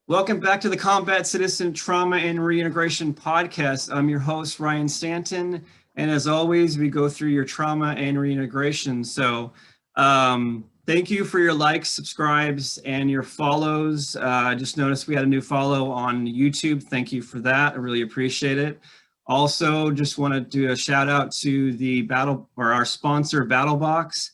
Welcome back to the Combat Citizen Trauma and Reintegration Podcast. I'm your host, Ryan Stanton. And as always, we go through your trauma and reintegration. So thank you for your likes, subscribes, and your follows. I just noticed we had a new follow on YouTube. Thank you for that. I really appreciate it. Also, just want to do a shout out to the our sponsor, BattleBox.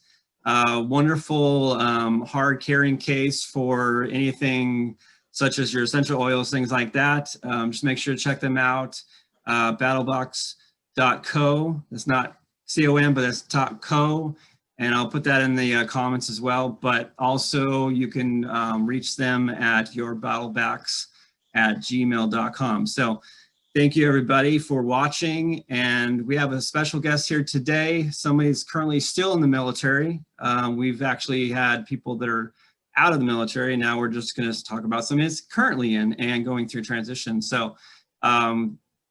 Wonderful hard carrying case for anything such as your essential oils, things like that. Just make sure to check them out. Battlebox.co. That's not C-O-M, but that's .co. And I'll put that in the comments as well. But also you can reach them at yourbattlebacks@gmail.com. So thank you everybody for watching. And we have a special guest here today. Somebody who's currently still in the military. We've actually had people that are out of the military. Now we're just going to talk about somebody that's currently in and going through transition. So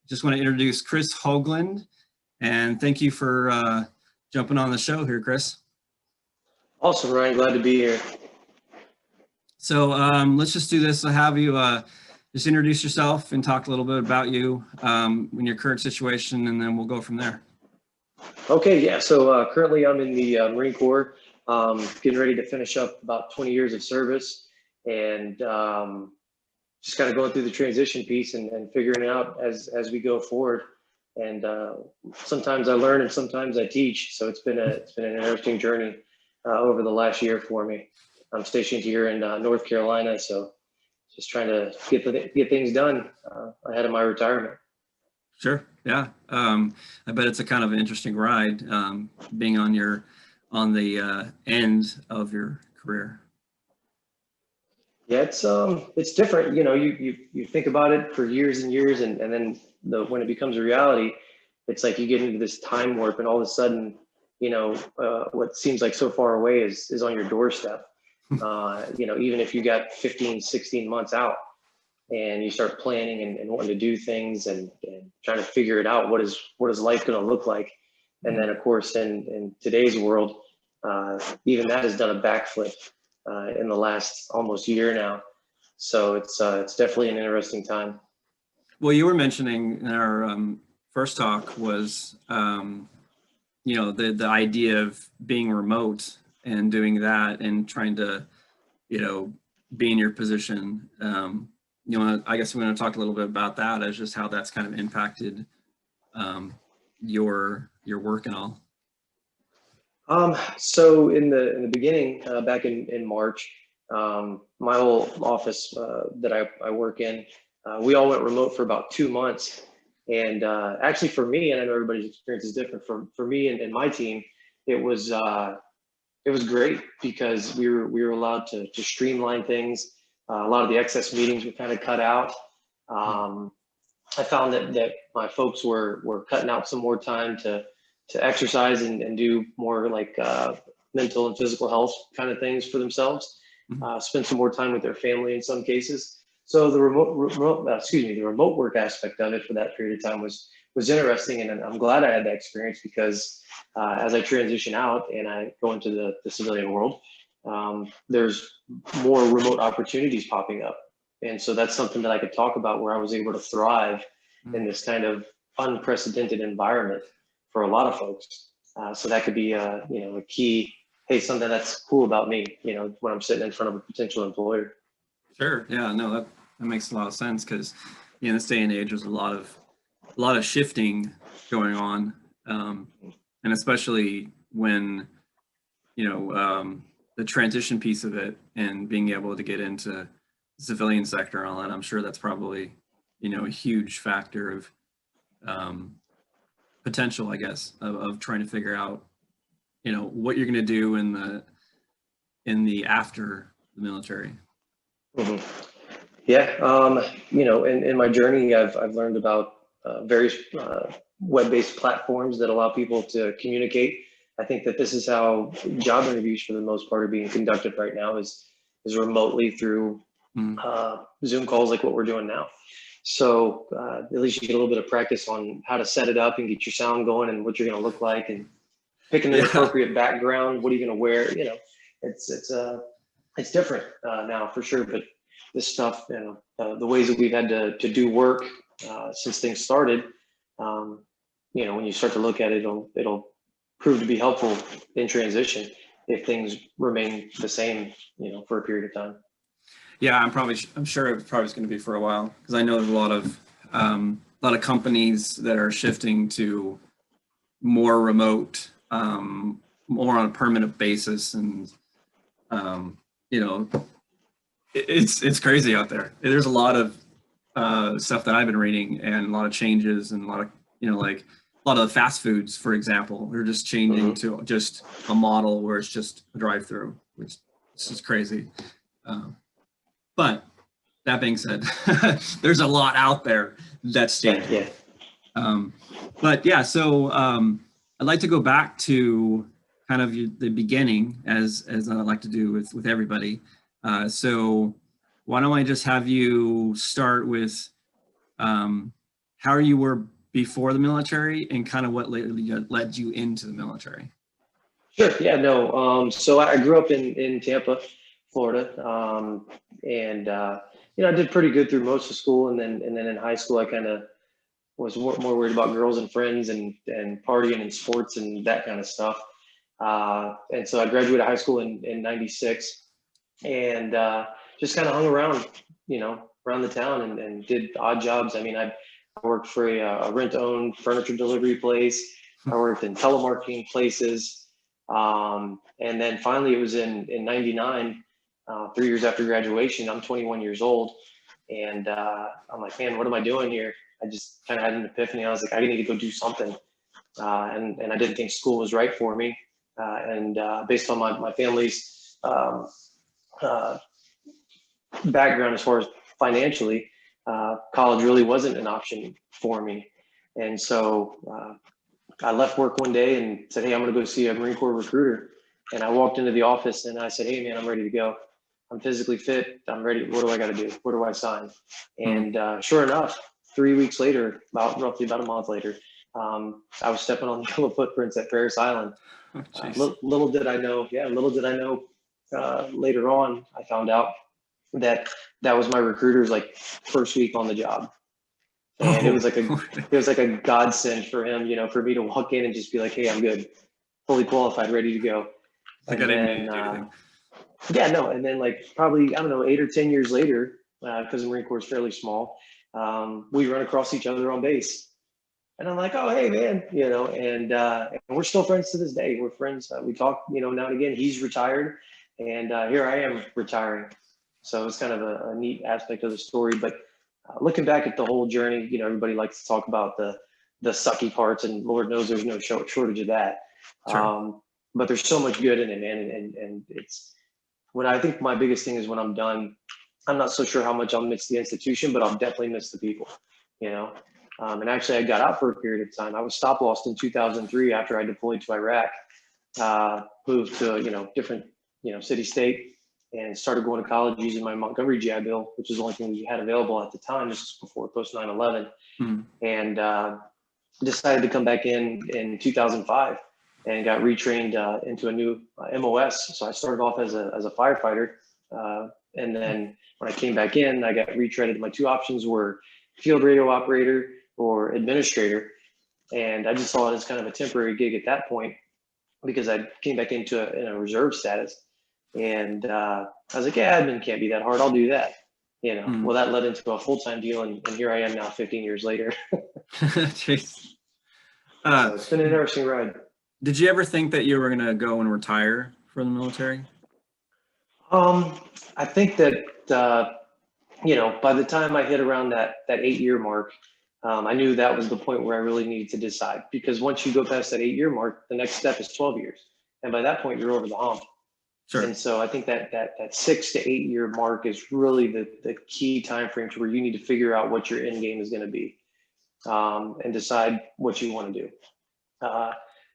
just want to introduce Chris Hoagland, and thank you for jumping on the show here, Chris. Awesome, Ryan. Glad to be here. So let's just do this. I'll have you just introduce yourself and talk a little bit about you in your current situation, and then we'll go from there. Okay, yeah. So currently I'm in the Marine Corps. Getting ready to finish up about 20 years of service, and just kind of going through the transition piece and figuring it out as we go forward. And sometimes I learn and sometimes I teach. So it's been an interesting journey over the last year for me. I'm stationed here in North Carolina, so just trying to get things done ahead of my retirement. Sure. Yeah. I bet it's a kind of an interesting ride being on the end of your career. Yeah, it's different. You know, you think about it for years and years, and then when it becomes a reality, it's like you get into this time warp, and all of a sudden, you know, what seems like so far away is on your doorstep. You know, even if you got 15, 16 months out, and you start planning and wanting to do things and trying to figure it out, what is life going to look like? And then, of course, in today's world, even that has done a backflip in the last almost year now. So it's definitely an interesting time. Well, you were mentioning in our first talk was, you know, the idea of being remote and doing that and trying to, you know, be in your position. You know, I guess we want to talk a little bit about that as just how that's kind of impacted your work and all. So in the beginning, back in March, my whole office that I work in, we all went remote for about 2 months. And actually for me, and I know everybody's experience is different, for me and my team, it was great because we were allowed to streamline things. A lot of the excess meetings were kind of cut out. I found that my folks were cutting out some more time to exercise and do more like mental and physical health kind of things for themselves. Spend some more time with their family in some cases. So the remote work aspect of it for that period of time was interesting, and I'm glad I had that experience because as I transition out and I go into the civilian world, there's more remote opportunities popping up. And so that's something that I could talk about where I was able to thrive in this kind of unprecedented environment for a lot of folks. So that could be you know, a key, hey, something that's cool about me, you know, when I'm sitting in front of a potential employer. Sure. Yeah, no, that makes a lot of sense because in this day and age, there's a lot of shifting going on. And especially when, you know, the transition piece of it and being able to get into the civilian sector and all that, I'm sure that's probably, you know, a huge factor of potential, I guess, of trying to figure out, you know, what you're going to do in the after the military. Mm-hmm. Yeah, you know, in my journey, I've learned about various web-based platforms that allow people to communicate. I think that this is how job interviews, for the most part, are being conducted right now, is remotely through Zoom calls like what we're doing now. So at least you get a little bit of practice on how to set it up and get your sound going and what you're going to look like and picking an appropriate background. What are you going to wear? You know, it's different now for sure. But this stuff, the ways that we've had to do work since things started, when you start to look at it, it'll prove to be helpful in transition if things remain the same, for a period of time. Yeah, I'm sure it's probably going to be for a while, because I know there's a lot of companies that are shifting to more remote, more on a permanent basis, and it's crazy out there. There's a lot of stuff that I've been reading, and a lot of changes, and a lot of like a lot of the fast foods, for example, they're just changing to just a model where it's just a drive-through, which is just crazy. But that being said, there's a lot out there that's changing. Yeah. But yeah, so I'd like to go back to kind of the beginning, as I like to do with everybody. So why don't I just have you start with how you were before the military, and kind of what led you into the military? Sure. Yeah. No. So I grew up in Tampa, Florida, and I did pretty good through most of school, and then in high school I kind of was more worried about girls and friends and partying and sports and that kind of stuff. And so I graduated high school in '96, and just kind of hung around, around the town, and did odd jobs. I mean, I worked for a rent-owned furniture delivery place. I worked in telemarketing places. And then finally it was in '99, 3 years after graduation. I'm 21 years old. And I'm like, man, what am I doing here? I just kind of had an epiphany. I was like, I need to go do something. And I didn't think school was right for me. And based on my family's background as far as financially, college really wasn't an option for me. And so I left work one day and said, hey, I'm going to go see a Marine Corps recruiter. And I walked into the office and I said, hey, man, I'm ready to go. I'm physically fit. I'm ready. What do I got to do? Where do I sign? And sure enough, 3 weeks later, roughly about a month later, I was stepping on the yellow footprints at Paris Island. Little did I know later on, I found out that was my recruiter's like first week on the job. And it was like a godsend for him, for me to walk in and just be like, hey, I'm good, fully qualified, ready to go. Like, and then, and then like probably, I don't know, 8 or 10 years later, because the Marine Corps is fairly small, we run across each other on base. And I'm like, oh, hey, man, and we're still friends to this day. We're friends. We talk, now and again. He's retired, and here I am retiring. So it's kind of a neat aspect of the story. But looking back at the whole journey, everybody likes to talk about the sucky parts, and Lord knows there's no shortage of that. Sure. But there's so much good in it, man. And it's when I think my biggest thing is when I'm done, I'm not so sure how much I'll miss the institution, but I'll definitely miss the people, And actually, I got out for a period of time. I was stop lost in 2003 after I deployed to Iraq, moved to different city state, and started going to college using my Montgomery GI Bill, which is the only thing we had available at the time. This was before post 9/11, and decided to come back in 2005 and got retrained into a new MOS. So I started off as a firefighter, and then when I came back in, I got retreaded. My two options were field radio operator or administrator, and I just saw it as kind of a temporary gig at that point because I came back into a reserve status, and I was like, yeah, admin can't be that hard. I'll do that. Well, that led into a full-time deal, and here I am now 15 years later. Jeez. So it's been an interesting ride. Did you ever think that you were going to go and retire from the military? I think that, by the time I hit around that 8-year mark, I knew that was the point where I really needed to decide, because once you go past that 8-year mark, the next step is 12 years. And by that point, you're over the hump. Sure. And so I think that 6 to 8 year mark is really the key time frame to where you need to figure out what your end game is going to be, and decide what you want to do.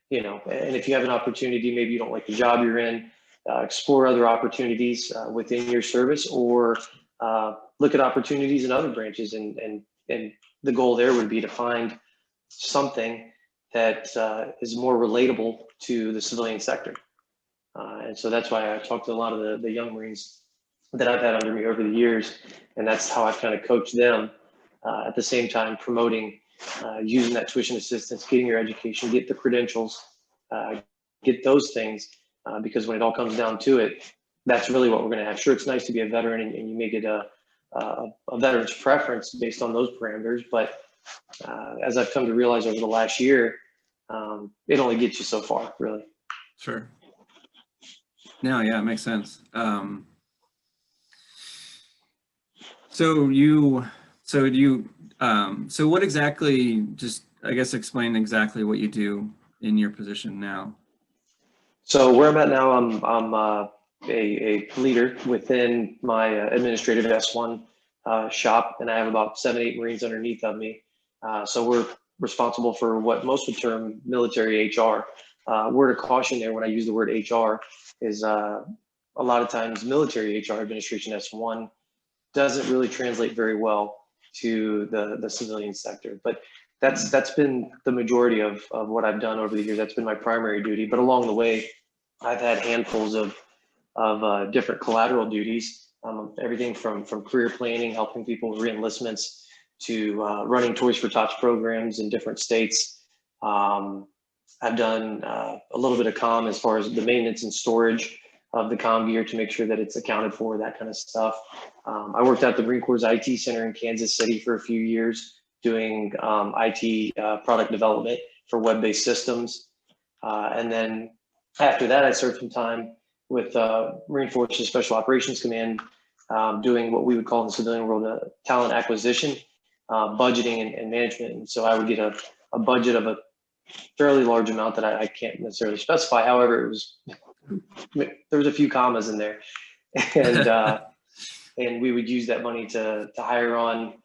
And if you have an opportunity, maybe you don't like the job you're in, explore other opportunities within your service, or look at opportunities in other branches. And the goal there would be to find something that is more relatable to the civilian sector. And so that's why I talk to a lot of the young Marines that I've had under me over the years. And that's how I've kind of coached them, at the same time promoting, using that tuition assistance, getting your education, get the credentials, get those things, because when it all comes down to it, that's really what we're going to have. Sure, it's nice to be a veteran, and you may get a veteran's preference based on those parameters, but as I've come to realize over the last year, it only gets you so far, really. Sure. No, yeah, it makes sense. So what exactly, just, I guess, explain exactly what you do in your position now. So where I'm at now, I'm a leader within my administrative S1 shop, and I have about 7-8 Marines underneath of me. So we're responsible for what most would term military HR. Word of caution there when I use the word HR is a lot of times military HR administration S1 doesn't really translate very well to the civilian sector. But that's been the majority of what I've done over the years. That's been my primary duty. But along the way, I've had handfuls of different collateral duties, everything from career planning, helping people with reenlistments, to running Toys for Tots programs in different states. I've done a little bit of comm as far as the maintenance and storage of the comm gear to make sure that it's accounted for, that kind of stuff. I worked at the Marine Corps IT Center in Kansas City for a few years doing IT product development for web-based systems. And then after that, I served some time with Marine Forces Special Operations Command, doing what we would call in the civilian world talent acquisition, budgeting and management. And so I would get a budget of a fairly large amount that I can't necessarily specify. However, there was a few commas in there, and and we would use that money to hire on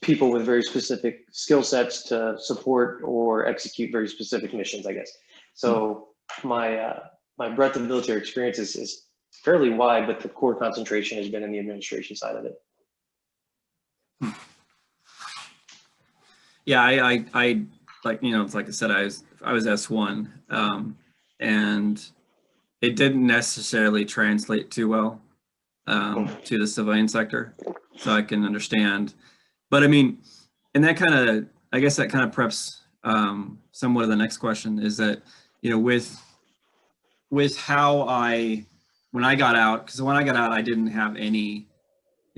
people with very specific skill sets to support or execute very specific missions, I guess. So my breadth of military experience is fairly wide, but the core concentration has been in the administration side of it. Yeah, I like, it's like I said, I was S1, and it didn't necessarily translate too well to the civilian sector, so I can understand. But I mean, and that kind of, I guess that kind of preps somewhat of the next question, is that, with how when I got out, because when I got out, I didn't have any,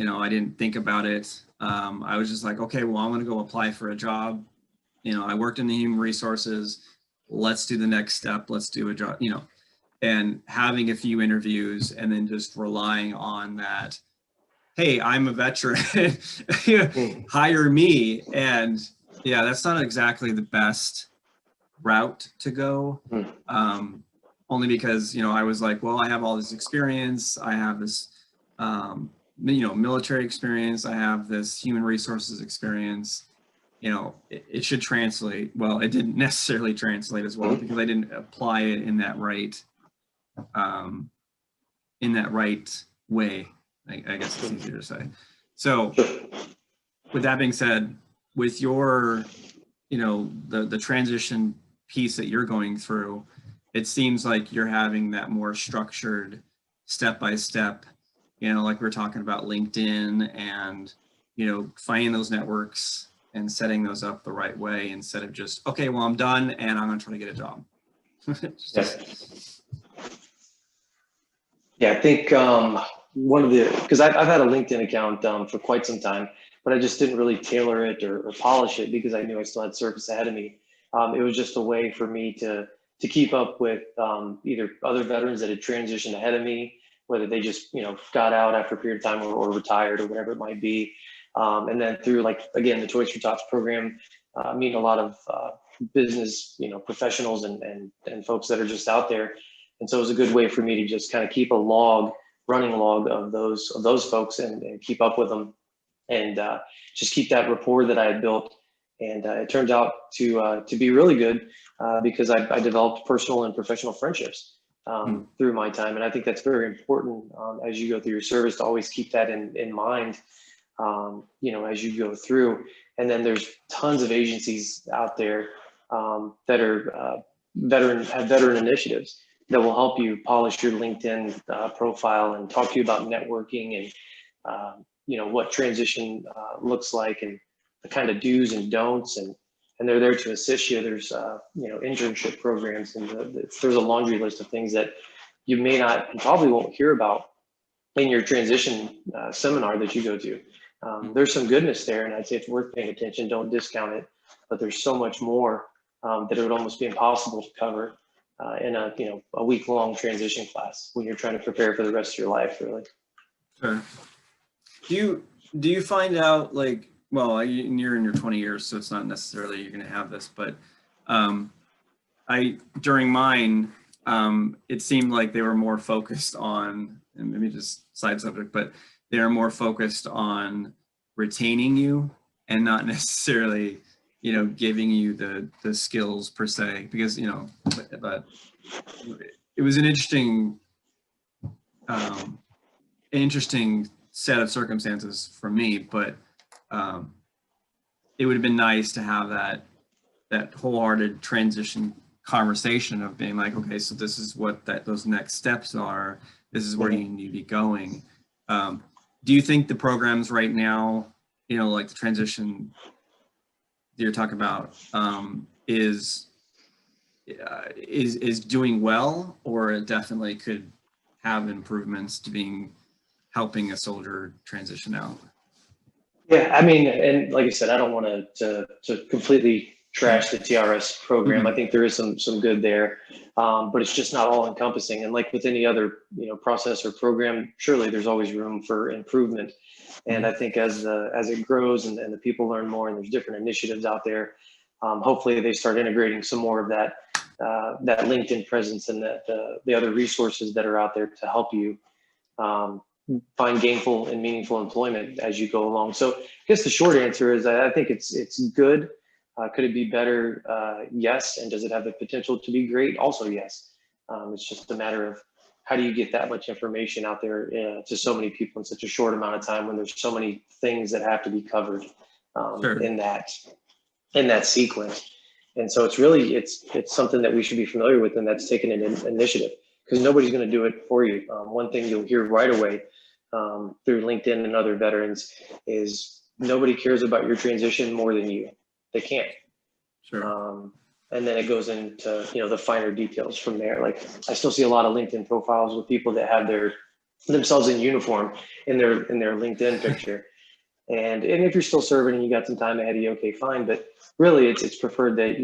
I didn't think about it. I was just like, okay, well, I'm going to go apply for a job. I worked in the human resources. Let's do the next step. Let's do a job, and having a few interviews and then just relying on that. Hey, I'm a veteran, hire me. And yeah, that's not exactly the best route to go. Only because, I was like, well, I have all this experience. I have this, military experience. I have this human resources experience. It should translate. Well, it didn't necessarily translate as well because I didn't apply it in that right way. I guess it's easier to say. So with that being said, with your, the transition piece that you're going through, it seems like you're having that more structured step-by-step, like we're talking about LinkedIn and, finding those networks and setting those up the right way instead of just, okay, well, I'm done and I'm going to try to get a job. Yeah, I think because I've had a LinkedIn account for quite some time, but I just didn't really tailor it or polish it because I knew I still had service ahead of me. It was just a way for me to keep up with either other veterans that had transitioned ahead of me, whether they just got out after a period of time or retired or whatever it might be, and then through, like, again, the Toys for Tots program, meeting a lot of business professionals and folks that are just out there. And so it was a good way for me to just kind of keep a running log of those folks and keep up with them and just keep that rapport that I had built. And it turned out to be really good because I developed personal and professional friendships through my time. And I think that's very important as you go through your service to always keep that in mind, as you go through. And then there's tons of agencies out there that are veteran initiatives. that will help you polish your LinkedIn profile and talk to you about networking and what transition looks like and the kind of do's and don'ts, and they're there to assist you. There's internship programs, and there's a laundry list of things that you may not and probably won't hear about in your transition seminar that you go to. There's some goodness there, and I'd say it's worth paying attention. Don't discount it, but there's so much more that it would almost be impossible to cover in a week-long transition class when you're trying to prepare for the rest of your life, really. Sure. Do you find out, like, well, you're in your 20 years, so it's not necessarily you're going to have this, but during mine, it seemed like they were more focused on, and maybe just side subject, but they are more focused on retaining you and not necessarily, giving you the skills per se, because, but it was an interesting set of circumstances for me, but it would have been nice to have that wholehearted transition conversation of being like, okay, so this is what those next steps are. This is where you need to be going. Do you think the programs right now, like the transition that you're talking about, is doing well, or it definitely could have improvements to helping a soldier transition out? Yeah, I mean, and like I said, I don't want to completely trash the TRS program. Mm-hmm. I think there is some good there, but it's just not all encompassing. And like with any other process or program, surely there's always room for improvement. And I think as it grows and the people learn more, and there's different initiatives out there, hopefully they start integrating some more of that LinkedIn presence and the other resources that are out there to help you find gainful and meaningful employment as you go along. So I guess the short answer is I think it's good. Could it be better? Yes. And does it have the potential to be great? Also, yes. It's just a matter of how do you get that much information out there to so many people in such a short amount of time when there's so many things that have to be covered Sure. in that sequence. And so it's something that we should be familiar with, and that's taking an initiative, because nobody's going to do it for you. One thing you'll hear right away through LinkedIn and other veterans is nobody cares about your transition more than you. They can't. Sure. And then it goes into the finer details from there. Like I still see a lot of LinkedIn profiles with people that have themselves in uniform in their LinkedIn picture. And if you're still serving and you got some time ahead of you, okay, fine. But really, it's preferred that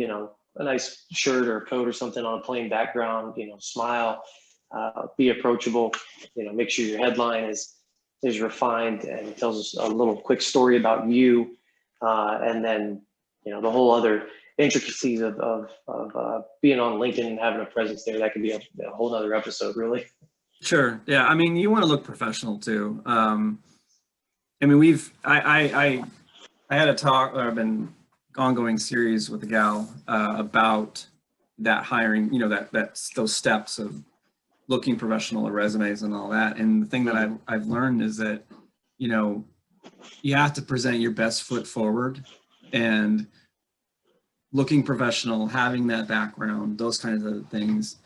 a nice shirt or coat or something on a plain background. Smile, be approachable. Make sure your headline is refined and tells us a little quick story about you, and then the whole other intricacies of being on LinkedIn and having a presence there. That could be a whole nother episode, really. Sure. Yeah. I mean, you want to look professional too. I mean, I had a talk, or I've been ongoing series with a gal about that hiring, those steps of looking professional at resumes and all that. And the thing that I've learned is that, you have to present your best foot forward, and looking professional, having that background, those kinds of things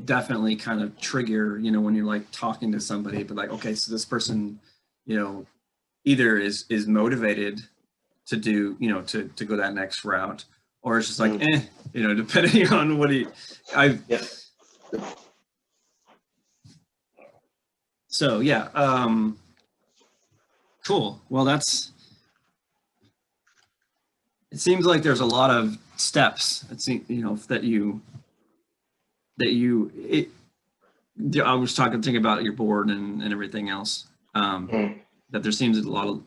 definitely kind of trigger, when you're like talking to somebody, but like, okay, so this person, either is motivated to do, to go that next route, or it's just like, depending on what so yeah, cool. Well, it seems like there's a lot of steps. It seems, I was thinking about your board and everything else. That there seems a lot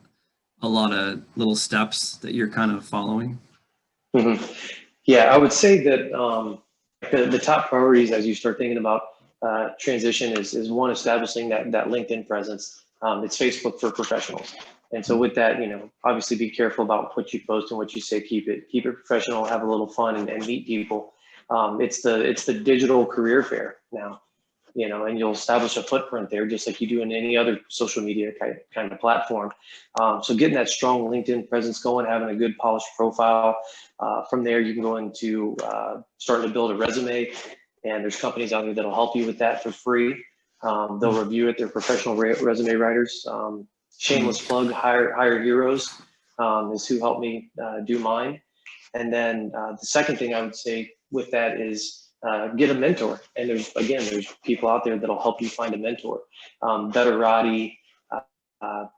of little steps that you're kind of following. Yeah, I would say that the top priorities as you start thinking about transition is one, establishing that LinkedIn presence. It's Facebook for professionals. And so with that, obviously be careful about what you post and what you say. Keep it professional, have a little fun, and meet people. It's the digital career fair now, and you'll establish a footprint there just like you do in any other social media kind of platform. So getting that strong LinkedIn presence going, having a good polished profile. From there, you can go into starting to build a resume And there's companies out there that'll help you with that for free. They'll review it. They're professional resume writers. Shameless plug, Hire Heroes is who helped me do mine. And then the second thing I would say with that is get a mentor. And there's people out there that'll help you find a mentor. Betterati,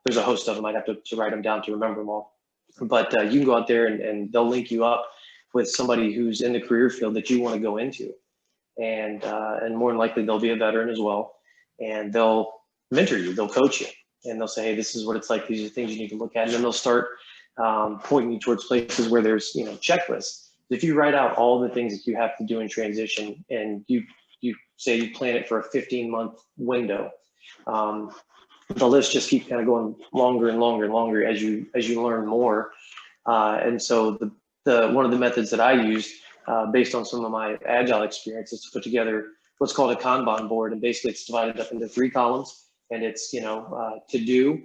there's a host of them. I'd have to write them down to remember them all. But you can go out there and they'll link you up with somebody who's in the career field that you want to go into. And more than likely they'll be a veteran as well. And they'll mentor you, they'll coach you, and they'll say, hey, this is what it's like. These are things you need to look at. And then they'll start pointing you towards places where there's, checklists. If you write out all the things that you have to do in transition and you say you plan it for a 15-month window, the list just keeps kind of going longer and longer and longer as you learn more. And so the one of the methods that I use based on some of my agile experience is to put together what's called a Kanban board. And basically it's divided up into 3 columns, and it's, to do,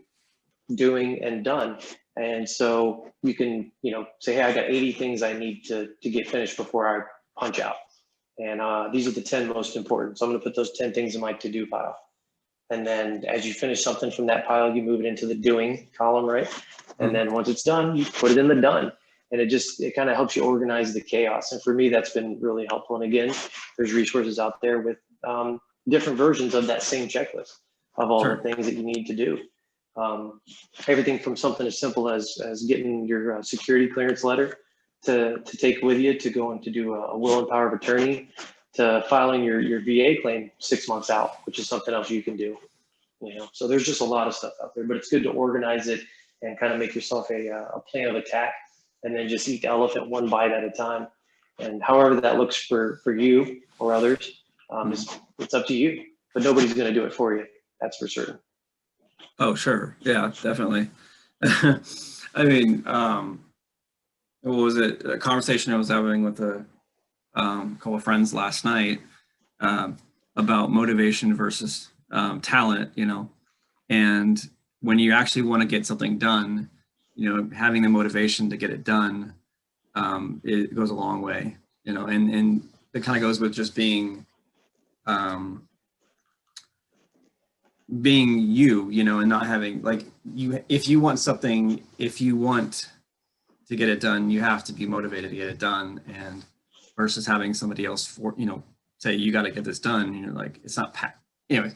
doing, and done. And so you can, say, hey, I got 80 things I need to get finished before I punch out. And these are the 10 most important. So I'm gonna put those 10 things in my to-do pile. And then as you finish something from that pile, you move it into the doing column, right? And then once it's done, you put it in the done. And it kind of helps you organize the chaos. And for me, that's been really helpful. And again, there's resources out there with different versions of that same checklist of all the things that you need to do. Everything from something as simple as getting your security clearance letter to take with you to go and to do a will and power of attorney, to filing your VA claim 6 months out, which is something else you can do. So there's just a lot of stuff out there, but it's good to organize it and kind of make yourself a plan of attack, and then just eat the elephant one bite at a time. And however that looks for you or others, it's up to you, but nobody's going to do it for you. That's for certain. Oh, sure. Yeah, definitely. I mean, what was it? A conversation I was having with a couple of friends last night about motivation versus talent, and when you actually want to get something done, having the motivation to get it done, it goes a long way, and it kind of goes with just being you, and not having if you want to get it done, you have to be motivated to get it done, and versus having somebody else say you got to get this done, and you're like, it's not anyway.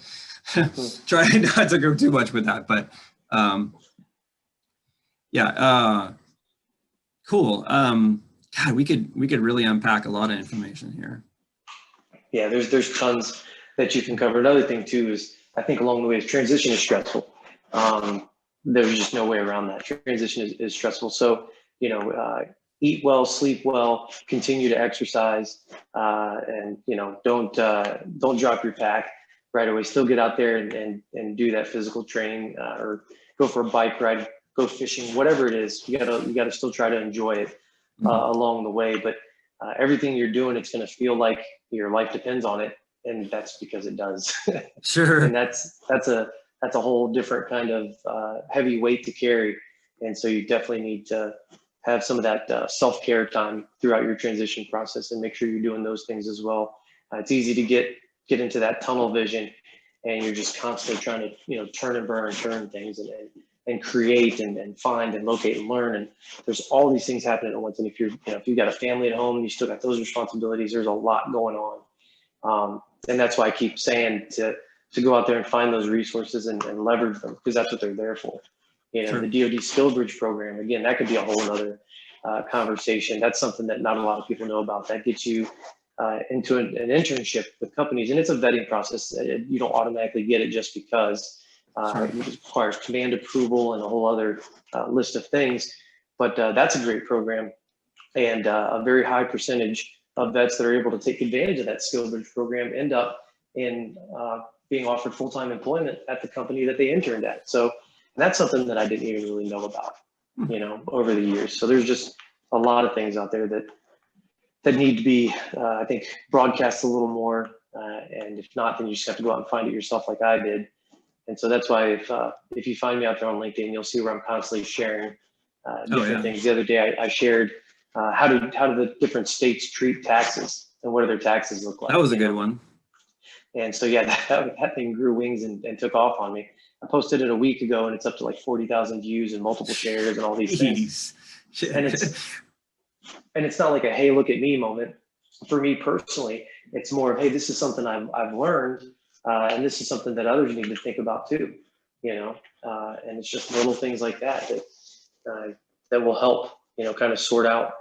Try not to go too much with that, but cool. God, we could really unpack a lot of information here. Yeah, there's tons that you can cover. Another thing too is, I think along the way, transition is stressful. There's just no way around that. Transition is stressful. So, eat well, sleep well, continue to exercise, and don't drop your pack right away. Still get out there and do that physical training, or go for a bike ride, go fishing, whatever it is. You gotta still try to enjoy it along the way. But everything you're doing, it's gonna feel like your life depends on it, and that's because it does. Sure. And that's a whole different kind of heavy weight to carry. And so you definitely need to have some of that self-care time throughout your transition process, and make sure you're doing those things as well. It's easy to get into that tunnel vision, and you're just constantly trying to, turn and burn, turn things and create and find and locate and learn. And there's all these things happening at once. And if you've got a family at home, you still got those responsibilities, there's a lot going on. And that's why I keep saying to go out there and find those resources and leverage them, because that's what they're there for. Sure. The DoD Skill Bridge program, again, that could be a whole other conversation. That's something that not a lot of people know about. That gets you into an internship with companies, and it's a vetting process. You don't automatically get it just because. Sure. It requires command approval and a whole other list of things. But that's a great program, and a very high percentage of vets that are able to take advantage of that Skill Bridge program end up in being offered full-time employment at the company that they interned at. So that's something that I didn't even really know about, over the years. So there's just a lot of things out there that need to be, I think, broadcast a little more. And if not, then you just have to go out and find it yourself, like I did. And so that's why if you find me out there on LinkedIn, you'll see where I'm constantly sharing different things. The other day I shared how do the different states treat taxes. and what do their taxes look like? That was a good one. And so, yeah, that thing grew wings and took off on me. I posted it a week ago and it's up to like 40,000 views and multiple shares and all these things. And it's not like a, hey, look at me moment. For me personally, it's more of, hey, this is something I've learned, and this is something that others need to think about too, and it's just little things like that that will help, kind of sort out.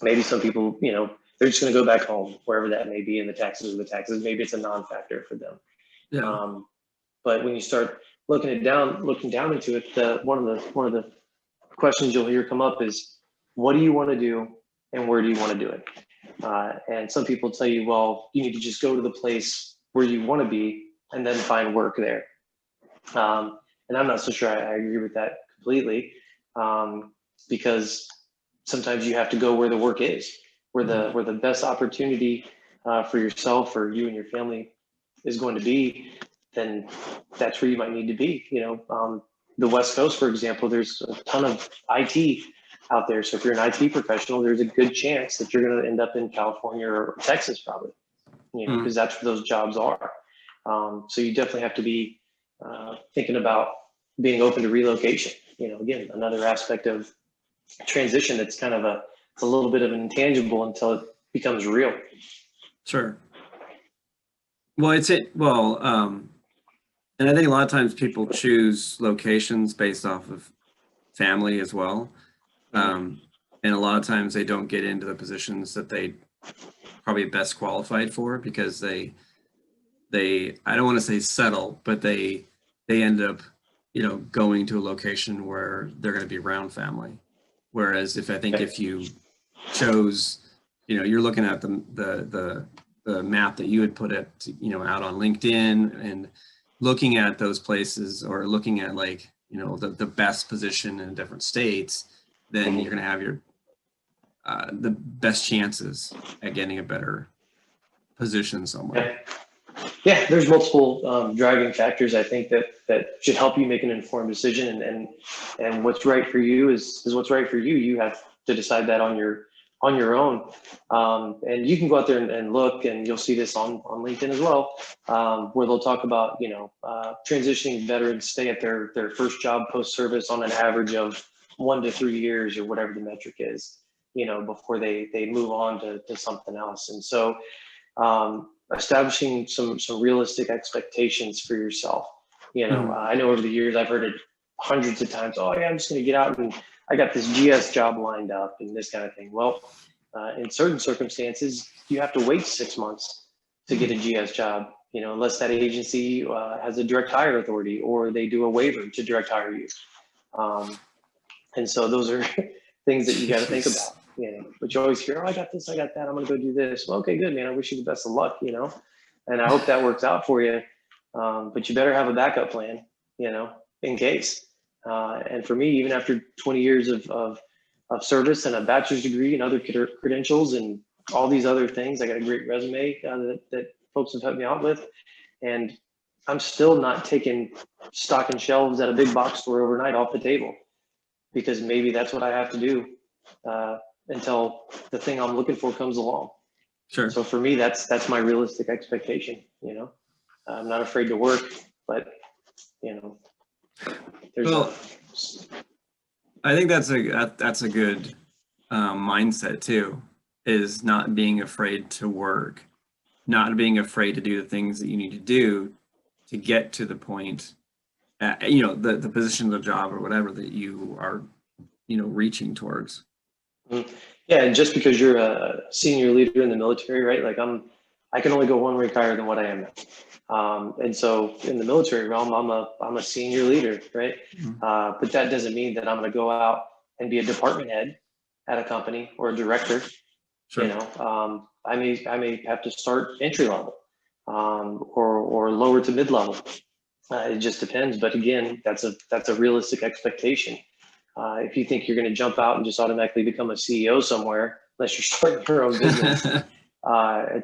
Maybe some people, they're just going to go back home, wherever that may be, and the taxes are the taxes. Maybe it's a non-factor for them. Yeah. But when you start looking down into it, one of the questions you'll hear come up is, what do you want to do and where do you want to do it? And some people tell you, well, you need to just go to the place where you want to be and then find work there. And I'm not so sure I agree with that completely, because sometimes you have to go where the work is, where the best opportunity for yourself or you and your family is going to be. Then that's where you might need to be. The West Coast, for example, there's a ton of IT out there. So if you're an IT professional, there's a good chance that you're going to end up in California or Texas, probably, because that's where those jobs are. So you definitely have to be thinking about being open to relocation. Again, another aspect of transition that's kind of a little bit of an intangible until it becomes real. Sure. Well, and I think a lot of times people choose locations based off of family as well. And a lot of times they don't get into the positions that they probably best qualified for because they I don't want to say settle, but they end up, going to a location where they're going to be around family. Whereas if you chose, you're looking at the map that you had put it, out on LinkedIn and looking at those places or looking at the best position in different states, then you're going to have your the best chances at getting a better position somewhere. Yeah, there's multiple driving factors, I think, that should help you make an informed decision, and what's right for you is what's right for you. You have to decide that on your own, and you can go out there and look, and you'll see this on LinkedIn as well, where they'll talk about transitioning veterans stay at their first job post service on an average of 1 to 3 years or whatever the metric is, before they move on to something else. And so establishing some realistic expectations for yourself. I know over the years I've heard it hundreds of times. Oh yeah, I'm just going to get out and I got this GS job lined up and this kind of thing. Well, in certain circumstances, you have to wait 6 months to get a GS job, unless that agency has a direct hire authority or they do a waiver to direct hire you. And so those are things that you got to think about. But you always hear, oh, I got this, I got that, I'm going to go do this. Well, okay, good, man. I wish you the best of luck, and I hope that works out for you. But you better have a backup plan, in case. And for me, even after 20 years of service and a bachelor's degree and other credentials and all these other things, I got a great resume that folks have helped me out with. And I'm still not taking stocking shelves at a big box store overnight off the table, because maybe that's what I have to do until the thing I'm looking for comes along. Sure. So for me, that's my realistic expectation. I'm not afraid to work, but I think that's a good mindset too, is not being afraid to work, not being afraid to do the things that you need to do to get to the point, the position of the job or whatever that you are, reaching towards. Yeah, and just because you're a senior leader in the military, right? Like I can only go one rank higher than what I am now. And so in the military realm, I'm a senior leader, right? But that doesn't mean that I'm going to go out and be a department head at a company or a director. Sure. I may have to start entry level, or lower to mid level. It just depends. But again, that's a realistic expectation. If you think you're going to jump out and just automatically become a CEO somewhere, unless you're starting your own business,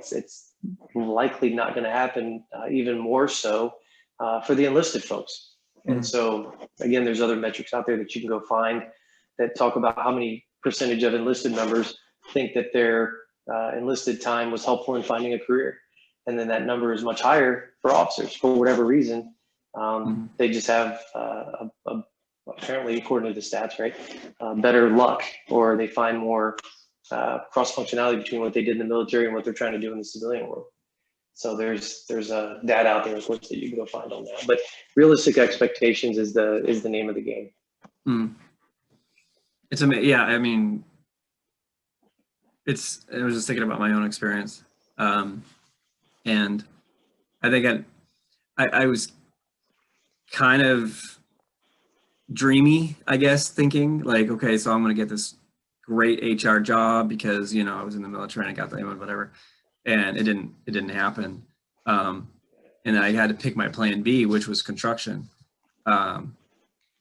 it's likely not going to happen. Even more so for the enlisted folks. And so again, there's other metrics out there that you can go find that talk about how many percentage of enlisted members think that they're enlisted time was helpful in finding a career. And then that number is much higher for officers for whatever reason. They just have, apparently, according to the stats, right, better luck, or they find more cross functionality between what they did in the military and what they're trying to do in the civilian world. So there's a data out there, of course, that you can go find on that. But realistic expectations is the name of the game. It's yeah. I mean, I was just thinking about my own experience, and I think I was kind of dreamy, I guess, thinking like, okay, so I'm gonna get this great HR job because, you know, I was in the military and I got the aim, whatever, and it didn't happen. And I had to pick my plan B, which was construction. And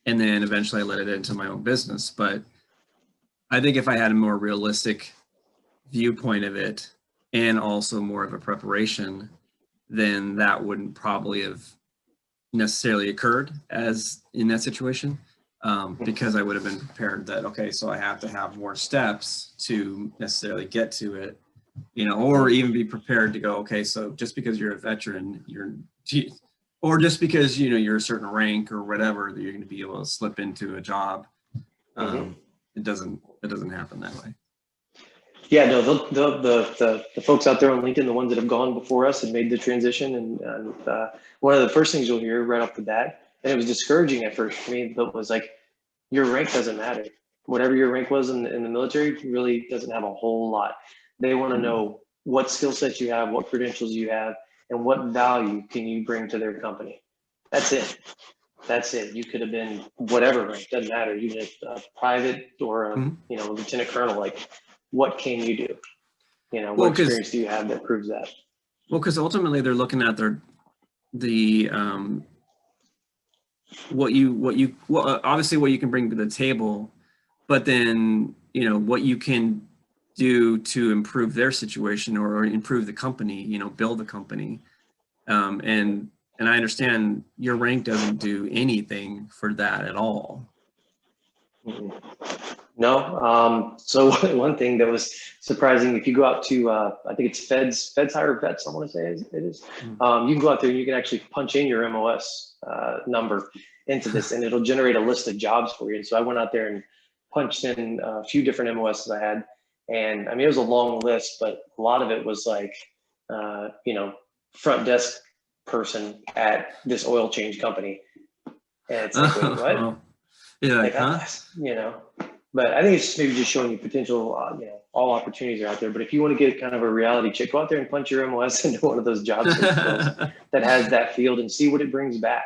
then eventually I led it into my own business. But I think if I had a more realistic viewpoint of it and also more of a preparation, then that wouldn't probably have necessarily occurred as in that situation. Because I would have been prepared that, okay, so I have to have more steps to necessarily get to it, you know, or even be prepared to go, okay, so just because you're a veteran, or just because, you know, you're a certain rank or whatever, that you're going to be able to slip into a job. It doesn't happen that way. Yeah, no, the folks out there on LinkedIn, the ones that have gone before us and made the transition, and one of the first things you'll hear right off the bat, and it was discouraging at first for me, but was like, your rank doesn't matter. Whatever your rank was in the military really doesn't have a whole lot. They want to know what skill sets you have, what credentials you have, and what value can you bring to their company. That's it. That's it. You could have been whatever rank, doesn't matter. You can a private or a you know, lieutenant colonel. Like, what can you do? You know, what experience do you have that proves that? Well, because ultimately they're looking at obviously what you can bring to the table, but then, you know, what you can do to improve their situation or improve the company, you know, build the company. And I understand your rank doesn't do anything for that at all. No. So one thing that was surprising, if you go out to, I think it's Feds Hire Vets, I want to say it is. You can go out there and you can actually punch in your MOS number into this, and it'll generate a list of jobs for you. And so I went out there and punched in a few different MOSs I had. And I mean, it was a long list, but a lot of it was like, you know, front desk person at this oil change company. And it's like, wait, what? Yeah, like, you know, but I think it's maybe just showing you potential, you know, all opportunities are out there. But if you want to get kind of a reality check, go out there and punch your MOS into one of those job that has that field and see what it brings back.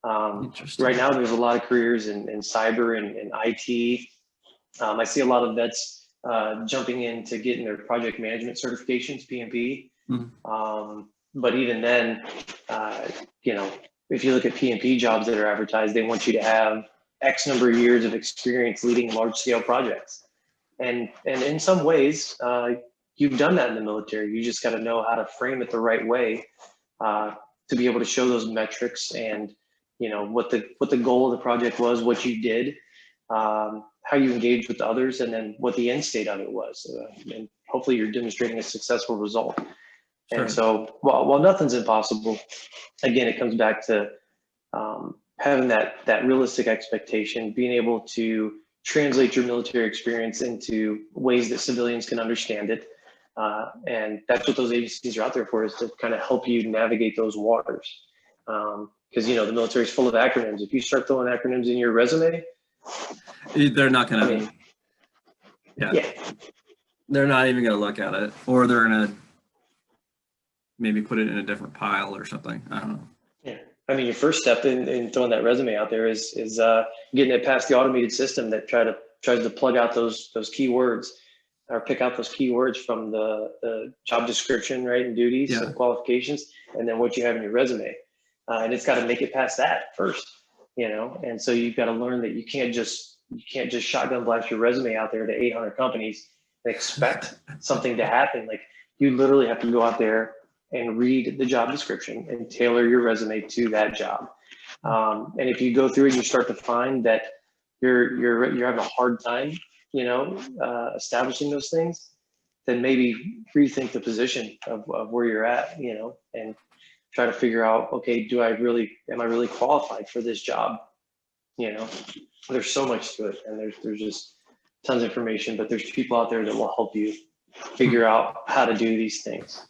Right now, there's a lot of careers in cyber and IT. I see a lot of vets jumping into getting their project management certifications, PMP. But even then, you know, if you look at PMP jobs that are advertised, they want you to have X number of years of experience leading large scale projects. And in some ways, you've done that in the military. You just got to know how to frame it the right way to be able to show those metrics and, you know, what the goal of the project was, what you did, how you engaged with others, and then what the end state of it was. And hopefully you're demonstrating a successful result. Sure. And so while nothing's impossible, again, it comes back to having that realistic expectation, being able to translate your military experience into ways that civilians can understand it. And that's what those agencies are out there for, is to kind of help you navigate those waters. Because, you know, the military is full of acronyms. If you start throwing acronyms in your resume, they're not going to, yeah, they're not even going to look at it, or they're going to maybe put it in a different pile or something. I don't know. Yeah. I mean, your first step in throwing that resume out there is getting it past the automated system that tries to plug out those keywords, or pick out those keywords from the job description, right, and duties and qualifications, and then what you have in your resume. And it's got to make it past that first, you know. And so you've got to learn that you can't just shotgun blast your resume out there to 800 companies and expect something to happen. Like, you literally have to go out there and read the job description and tailor your resume to that job. And if you go through and you start to find that you're having a hard time, you know, establishing those things, then maybe rethink the position of where you're at, and try to figure out, okay, am I really qualified for this job? There's so much to it, and there's just tons of information, but there's people out there that will help you figure out how to do these things.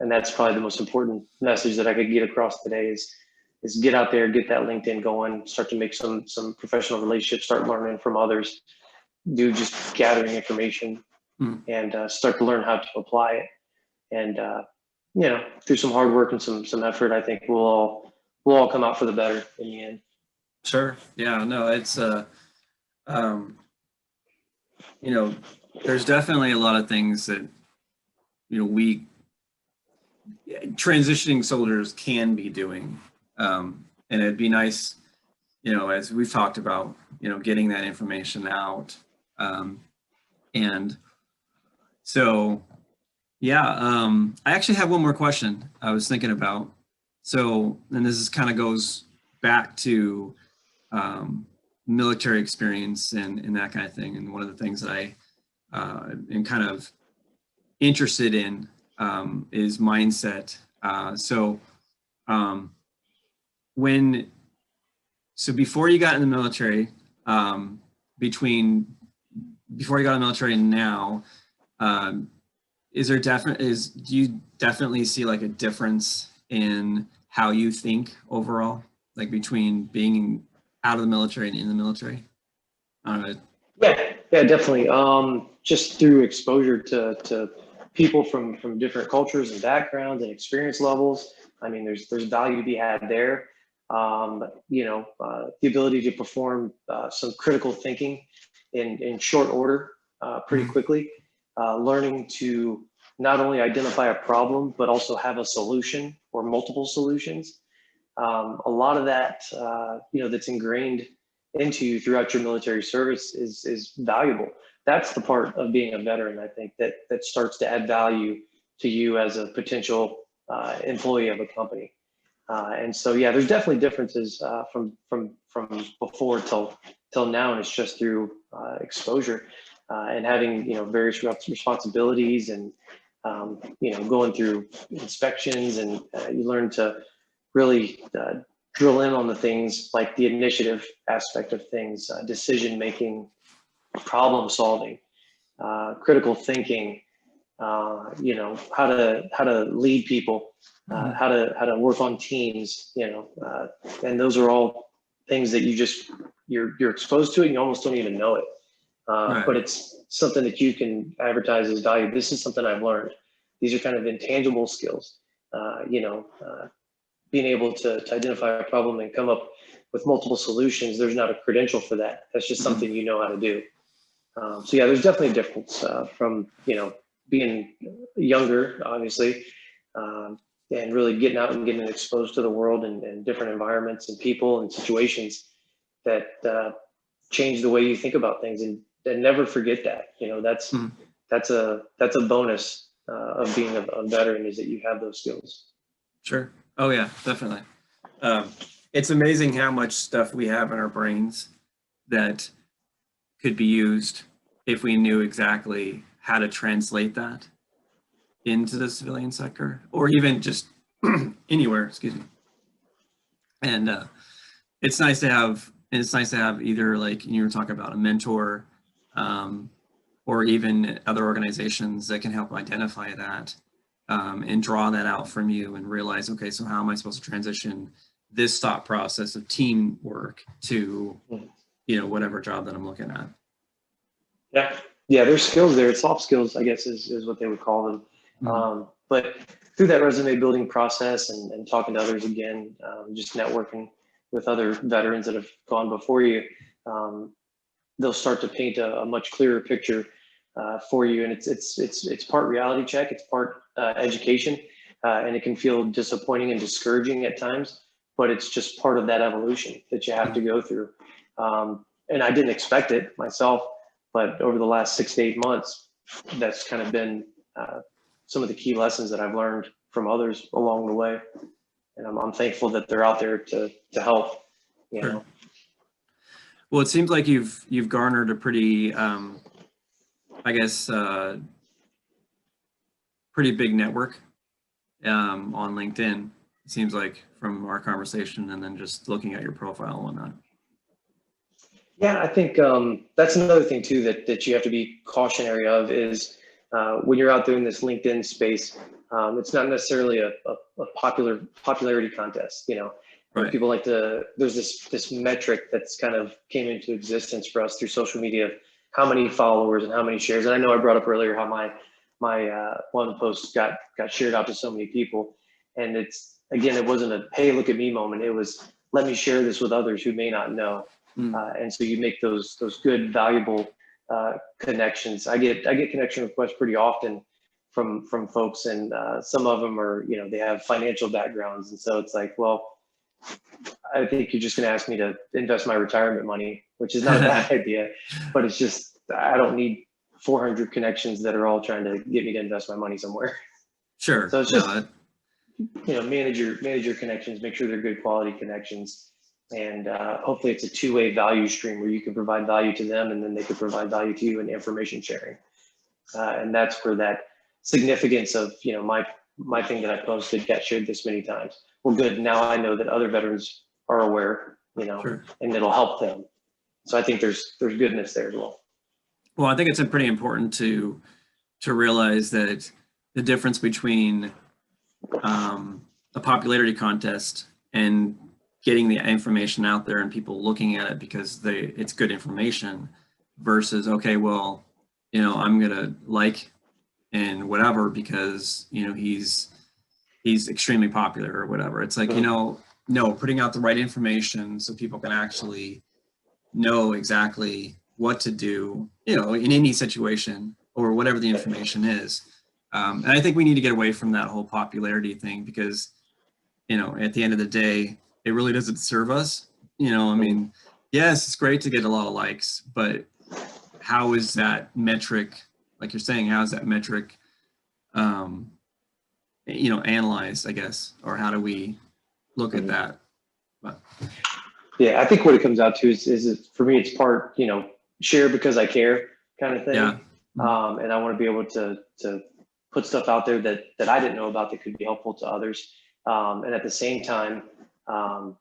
And that's probably the most important message that I could get across today is get out there, get that LinkedIn going, start to make some professional relationships, start learning from others, do just gathering information, and start to learn how to apply it. And, through some hard work and some effort, I think we'll all come out for the better in the end. Sure. Yeah, no, it's, there's definitely a lot of things that, we transitioning soldiers can be doing. And it'd be nice, as we've talked about, getting that information out. And so, yeah, I actually have one more question I was thinking about. So, and this is kind of goes back to military experience and that kind of thing. And one of the things that I am kind of interested in is mindset. So before you got in the military, before you got in the military and now, do you definitely see like a difference in how you think overall, like between being out of the military and in the military? Yeah, definitely. Just through exposure to people from different cultures and backgrounds and experience levels. I mean, there's value to be had there. The ability to perform some critical thinking in short order, pretty quickly. Learning to not only identify a problem, but also have a solution or multiple solutions. A lot of that, that's ingrained into you throughout your military service is valuable. That's the part of being a veteran, I think, that starts to add value to you as a potential employee of a company. And so, yeah, there's definitely differences from before till now, and it's just through exposure and having various responsibilities and going through inspections, and you learn to really drill in on the things like the initiative aspect of things, decision making, problem solving, critical thinking, how to lead people, how to work on teams, and those are all things that you're exposed to it and you almost don't even know it. Right. But it's something that you can advertise as value. This is something I've learned. These are kind of intangible skills, being able to identify a problem and come up with multiple solutions. There's not a credential for that. That's just something you know how to do. So yeah, there's definitely a difference from, being younger, obviously, and really getting out and getting exposed to the world and different environments and people and situations that change the way you think about things, and never forget that. That's a bonus of being a veteran, is that you have those skills. Sure. Oh yeah, definitely. It's amazing how much stuff we have in our brains that could be used if we knew exactly how to translate that into the civilian sector, or even just anywhere, excuse me. And it's nice to have either, like you were talking about, a mentor, or even other organizations that can help identify that, and draw that out from you and realize, okay, so how am I supposed to transition this thought process of teamwork to, whatever job that I'm looking at. Yeah, there's skills there. Soft skills, I guess, is what they would call them. But through that resume building process and talking to others again, just networking with other veterans that have gone before you, they'll start to paint a much clearer picture for you. And it's part reality check, it's part education, and it can feel disappointing and discouraging at times, but it's just part of that evolution that you have to go through. And I didn't expect it myself, but over the last 6 to 8 months, that's kind of been some of the key lessons that I've learned from others along the way. And I'm thankful that they're out there to help, Sure. Well, it seems like you've garnered a pretty, pretty big network on LinkedIn. It seems like from our conversation and then just looking at your profile and whatnot. Yeah, I think that's another thing too that you have to be cautionary of is when you're out there in this LinkedIn space, it's not necessarily a popularity contest. Right. People like to. There's this metric that's kind of came into existence for us through social media of how many followers and how many shares. And I know I brought up earlier how my one post got shared out to so many people, and it wasn't a hey look at me moment. It was let me share this with others who may not know. And so you make those good, valuable connections. I get connection requests pretty often from folks, and some of them are, they have financial backgrounds, and so it's like, well, I think you're just going to ask me to invest my retirement money, which is not a bad idea, but it's just I don't need 400 connections that are all trying to get me to invest my money somewhere. Sure. So it's just manage your connections, make sure they're good quality connections. And hopefully it's a two-way value stream where you can provide value to them and then they can provide value to you in information sharing. And that's where that significance of, my thing that I posted got shared this many times. Well, good. Now I know that other veterans are aware, Sure. and it'll help them. So I think there's goodness there as well. Well, I think it's pretty important to realize that the difference between a popularity contest and getting the information out there and people looking at it because it's good information versus, okay, well, I'm gonna like and whatever because he's extremely popular or whatever. It's like, no, putting out the right information so people can actually know exactly what to do, in any situation or whatever the information is. And I think we need to get away from that whole popularity thing because, at the end of the day, it really doesn't serve us. Yes, it's great to get a lot of likes, but how is that metric, like you're saying, how is that metric, analyzed, I guess, or how do we look at that? But yeah, I think what it comes out to is for me, it's part, share because I care kind of thing. Yeah. And I want to be able to put stuff out there that I didn't know about that could be helpful to others. And at the same time, I'm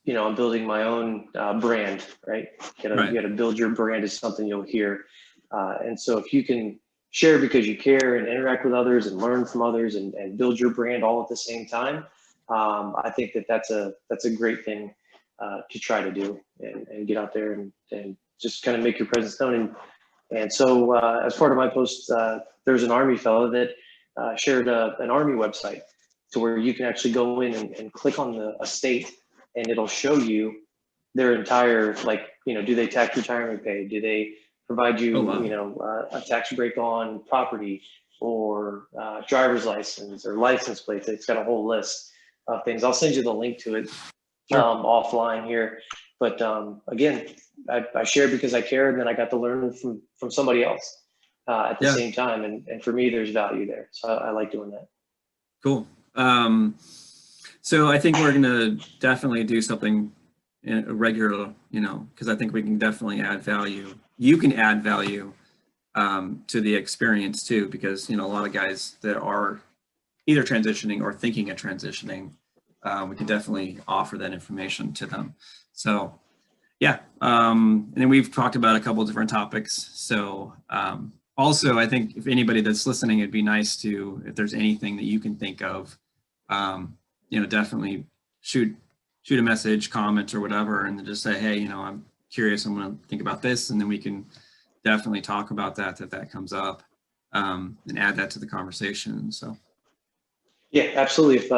building my own brand, right? You got to build your brand as something you'll hear. And so if you can share because you care and interact with others and learn from others and build your brand all at the same time, I think that's a great thing to try to do and get out there and just kind of make your presence known. And so as part of my post, there's an Army fellow that shared an Army website to where you can actually go in and click on a state and it'll show you their entire, do they tax retirement pay? Do they provide you, a tax break on property or driver's license or license plates? It's got a whole list of things. I'll send you the link to it offline here. But again, I shared because I care, and then I got to learn from somebody else at the same time. And for me, there's value there. So I like doing that. Cool. So I think we're going to definitely do something regular, because I think we can definitely add value. You can add value to the experience too, because, a lot of guys that are either transitioning or thinking of transitioning, we can definitely offer that information to them. So yeah. And then we've talked about a couple of different topics. So also, I think if anybody that's listening, it'd be nice to, if there's anything that you can think of, definitely shoot a message, comment or whatever, and then just say, hey, I'm curious, I'm going to think about this. And then we can definitely talk about that comes up and add that to the conversation. So. Yeah, absolutely. If,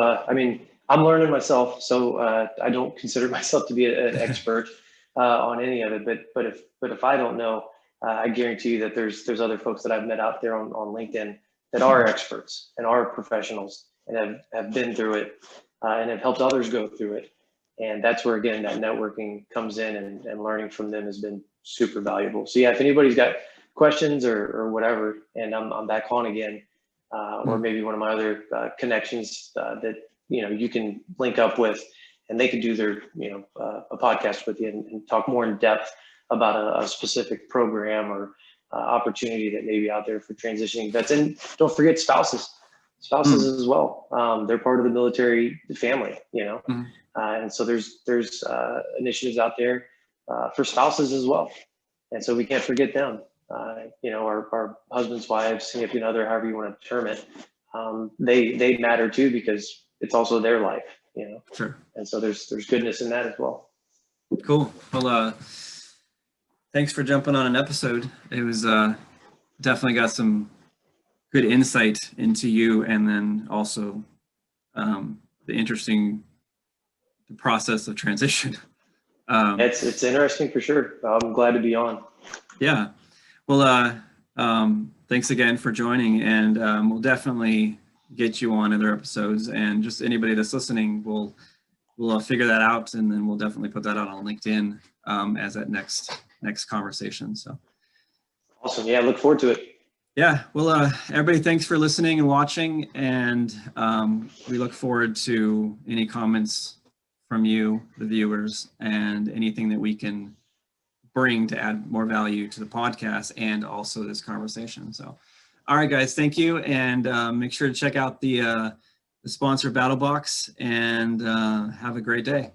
I'm learning myself, so I don't consider myself to be an expert on any of it, but if I don't know, I guarantee you that there's other folks that I've met out there on LinkedIn that are experts and are professionals and have been through it and have helped others go through it. And that's where, again, that networking comes in and learning from them has been super valuable. So yeah, if anybody's got questions or whatever, and I'm back on again, or maybe one of my other connections that, you can link up with, and they could do their, a podcast with you and talk more in depth about a specific program or opportunity that may be out there for transitioning vets. And don't forget spouses. spouses as well. They're part of the military family, Mm. and so there's initiatives out there for spouses as well. And so we can't forget them. Our husbands, wives, significant other, however you want to term it, they matter too, because it's also their life. Sure. And so there's goodness in that as well. Cool. Well, thanks for jumping on an episode. It was definitely got some good insight into you, and then also the process of transition. It's interesting for sure. I'm glad to be on. Yeah. Well, thanks again for joining, and we'll definitely get you on other episodes, and just anybody that's listening, we'll figure that out, and then we'll definitely put that out on LinkedIn as that next conversation. So awesome. Yeah, look forward to it. Yeah. Well, everybody, thanks for listening and watching, and we look forward to any comments from you, the viewers, and anything that we can bring to add more value to the podcast and also this conversation. So, all right, guys, thank you, and make sure to check out the sponsor Battle Box, and have a great day.